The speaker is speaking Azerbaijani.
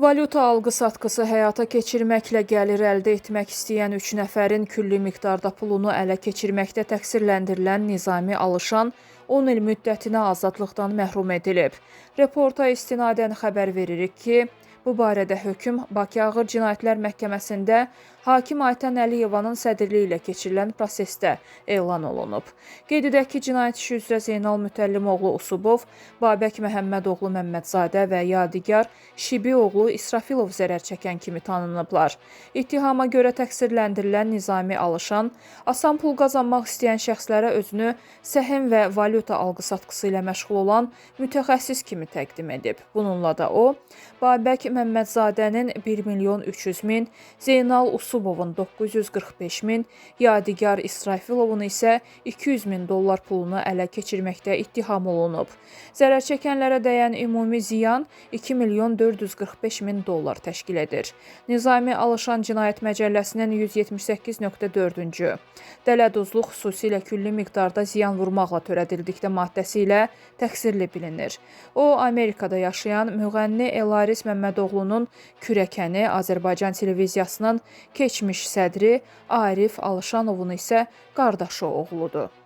Valyuta alqı-satqısı həyata keçirməklə gəlir əldə etmək istəyən 3 nəfərin külli miqdarda pulunu ələ keçirməkdə təqsirləndirilən Nizami Alışan 10 il müddətinə azadlıqdan məhrum edilib. Reporta istinadən xəbər veririk ki, bu barədə hökm Bakı Ağır Cinayətlər Məhkəməsində hakim Aytən Əliyevanın sədrliyi ilə keçirilən prosesdə elan olunub. Qeyd edək ki, cinayət işi üzrə Zeynal Mütəllimoğlu Usubov, Babək Məhəmmədoğlu Məmmədzadə və Yadigar Şibioğlu İsrafilov zərər çəkən kimi tanınıblar. İttihama görə təqsirləndirilən Nizami Alışan, asan pul qazanmaq istəyən şəxslərə özünü səhm və valyuta alqı-satqısı ilə məşğul olan mütəxəssis kimi təqdim edib. Bununla da o, Babək Məmmədzadənin 1.300.000, Zeynal Usubovun 945.000, Yadigar İsrafilovun isə $200.000 pulunu ələ keçirməkdə ittiham olunub. Zərər çəkənlərə dəyən ümumi ziyan $2.445.000 təşkil edir. Nizami Alışan Cinayət Məcəlləsinin 178.4-cü dələduzluq xüsusilə külli miqdarda ziyan vurmaqla törədildikdə maddəsi ilə təqsirli bilinir. O, Amerikada yaşayan müğənni Elaris Məmmədoğlunun kürəkəni, Azərbaycan televiziyasının keçmiş sədri Arif Alışanovun isə qardaşı oğludur.